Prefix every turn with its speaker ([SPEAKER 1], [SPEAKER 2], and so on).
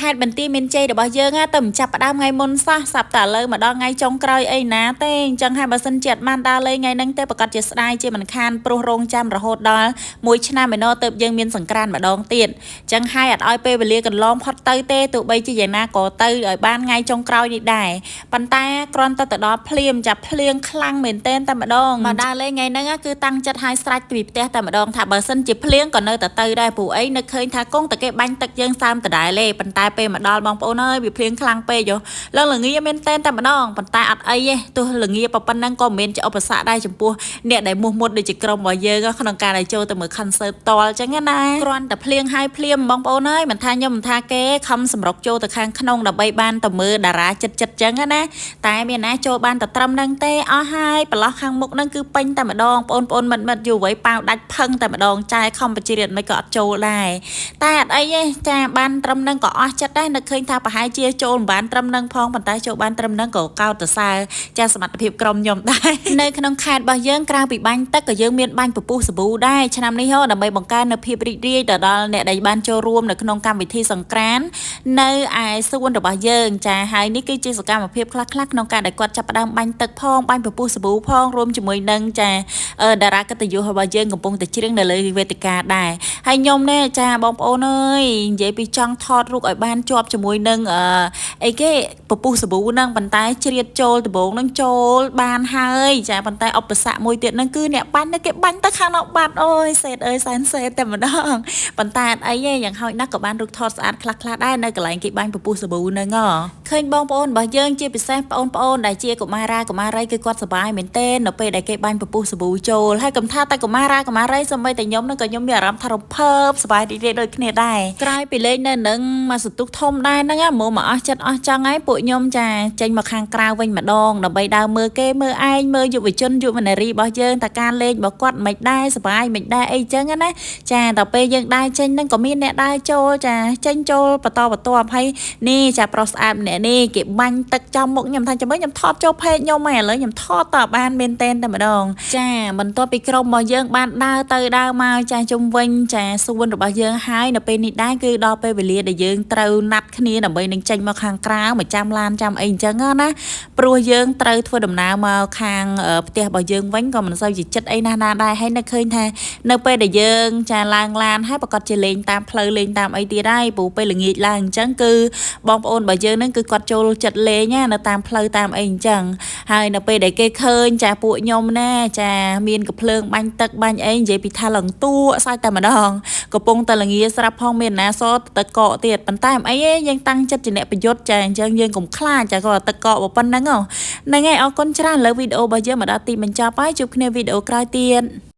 [SPEAKER 1] ខេត្តបន្ទាយមានជ័យរបស់យើងទៅមិនចាប់ផ្ដើមថ្ងៃមុនសោះសាប់តាលើមកដល់ថ្ងៃចុងក្រោយអីណាទេអញ្ចឹងហើយបើសិនជាអត់បានដើរលេងថ្ងៃហ្នឹងទេប្រកាសជាស្ដាយជាមិនខានព្រោះរងចាំរហូតដល់មួយឆ្នាំឯណោះទៅយើងមានសង្ក្រានម្ដងទៀតអញ្ចឹងហើយអត់ឲ្យពេលវេលាកន្លងផុតទៅទេទោះបីជាយ៉ាងណាក៏ទៅឲ្យបានថ្ងៃចុងក្រោយនេះដែរប៉ុន្តែគ្រាន់តែទៅដល់ភ្លាមចាប់ភ្លៀងខ្លាំងមែនទែនតែម្ដងមកដើរលេងថ្ងៃហ្នឹងគឺតាំងចិត្តឲ្យស្រេចពីផ្ទះតែម្ដងថាបើសិនជាភ្លៀងក៏នៅតែទៅដែរព្រោះអីនឹកឃើញថាគង់តែគេបាញ់ទឹកយើងសើមដដែលទេប៉ុន្តែពេលមកដល់បងប្អូនអើយវាភ្លៀងខ្លាំងពេកយោឡើងល្ងាមែនតែម្ដងប៉ុន្តែអត់អីទេទោះល្ងាប៉ុណ្ណឹងក៏មិនមែនជាឧបសគ្គដែរចំពោះអ្នកដែលមុះមុតដូចជាក្រុមរបស់យើងក្នុងការដែលចូលទៅមើល concert តលអញ្ចឹងណាគ្រាន់តែភ្លៀងហើយភ្លាមបងប្អូនអើយមិនថាខ្ញុំមិនថាគេខំសម្រុកចូលទៅខាងក្នុងដើម្បីបានទៅមើលតារាចិត្តអញ្ចឹងណាតែមានណាចូលបានតែត្រឹមហ្នឹងទេអស់ហើយប្រឡោះខាងមុខហ្នឹងគឺពេញតែម្ដងបងប្អូនមិត្តយូរໄວប៉ាវដាច់ផឹងតែម្ដងចាយខំបជារិតមិនក៏អត់ចូលដែរតែអត់អីទេចាបានត្រឹមហ្នឹងក៏អស់ចិត្តដែរនឹកឃើញថាប្រហែលជាចូលមិនបានត្រឹមហ្នឹងផងប៉ុន្តែចូលបានត្រឹមហ្នឹងក៏កោតសរសើរចាសមត្ថភាពក្រុមខ្ញុំដែរនៅក្នុងខេត្តរបស់យើងក្រៅពីបាញ់ទឹកក៏យើងមានបាញ់ពពុះសាប៊ូដែរឆ្នាំនេះដើម្បីបង្កើននូវភាពរីករាយទៅដល់អ្នកដែលបានចូលរួមនៅក្នុងកម្មវិធីសង្ក្រាន្តនៅឯសួនរបស់យើងចាហើយនេះគឺជាសកម្មភាពខ្លះៗក្នុងការដែលគាត់ចាប់ផ្ដើមបាញ់ទឹកផងបាញ់ពពុះសាប៊ូផងរួមជាមួយនឹងចាតារាកិត្តិយសរបស់យើងកំពុងតែច្រៀងនៅលើវេទិកាដែរហើយខ្ញុំនេះចាបងប្អូនអើយនិយាយពីចង់ថតរូបឲ្យបានជាប់ជាមួយនឹងអីគេពពុះសាប៊ូហ្នឹងប៉ុន្តែជ្រៀតចូលដំបងហ្នឹងចូលបានហើយចាប៉ុន្តែឧបសគ្គមួយទៀតហ្នឹងគឺអ្នកបាញ់គេបាញ់ទៅខាងនោះបាត់អូយសេតអើយសែនសេតតែម្ដងប៉ុន្តែអត់អីទេយ៉ាងហោចណាស់ក៏បានរូបថតស្អាតខ្លះៗដែរនៅកន្លែងគេបាញ់ពពុះសាប៊ូហ្នឹងឃើញបងប្អូនរបស់យើងជាពិសេសបងប្អូនដែលជាកុមារាកុមារីគឺគាត់សប្បាយមែនទែននៅពេលដែលគេបាញ់ពពុះសាប៊ូចូលហើយកំថាតែកុមារាកុមារីសូម្បីតែខ្ញុំនឹងក៏ខ្ញុំមានអារម្មណ៍ថារំភើបសប្បាយរីករាយដូចគ្នាដែរក្រោយពីលេងនៅនឹងមកសន្ទុះធំដែរហ្នឹងមកអស់ចិត្តអស់ចង់ហើយពួកខ្ញុំចាចេញមកខាងក្រៅវិញម្ដងដើម្បីដើរមើលគេមើលឯងមើលយុវជនយុវនារីរបស់យើងតើការលេងរបស់គាត់មិនដែរសប្បាយមិនដែរអីចឹងណាចាដល់ពេលយើងដើរចេញហ្នឹងក៏មានអ្នកដើរចូលចាចេញចូលបន្តហើយនេះចាប្រុសស្អាតម្នាក់នេះគេបាញ់ទឹកចំមុខខ្ញុំថាចាំមើលខ្ញុំថតចូលពេកខ្ញុំហើយឥឡូវខ្ញុំថតតបានមែនតែម្ដងចាបន្ទាប់ពីក្រុមរបស់យើងបានដើរទៅដើរមកចាជុំវិញចាសួនរបស់យើងហើយនៅពេលនេះដែរគឺដល់ពេលវេលាដែលយើងត្រូវណាត់គ្នាដើម្បីនឹងចេញមកខាងក្រៅមកចាំឡានចាំអីអញ្ចឹងណាព្រោះយើងត្រូវធ្វើដំណើរមកខាងផ្ទះរបស់យើងវិញក៏មិនសូវជាចិត្តអីណាស់ណាដែរហើយនឹកឃើញថានៅពេលដែលយើងចាឡើងឡានហើយប្រកាសជាលេងតាមផ្លូវលេងតាមអីទៀតហើយព្រោះពេលល្ងាចឡើងអញ្ចឹងគឺបងប្អូនរបស់យើងហ្នឹងគឺគាត់ចូលចិត្តលេងនៅតាមផ្លូវតាមអីអញ្ចឹងហើយនៅពេលដែលគេឃើញចាពួកខ្ញុំណាចាមានកំភ្លើងបាញ់ទឹកបាញ់អីនិយាយពីថាឡើងតួសាច់តែម្ដងកំពុងតែល្ងាស្រាប់ផងមានណាសទឹកកកទៀតប៉ុន្តែអីយើងតាំងចិត្តជាអ្នកប្រយុទ្ធចាអញ្ចឹងយើងកុំខ្លាចចាក៏ទឹកកកប៉ុណ្ណឹងហ្នឹងហើយអរគុណច្រើនលើវីដេអូរបស់យើងមកដល់ទីបញ្ចប់ហើយជួបគ្នាវីដេអូក្រោយទៀត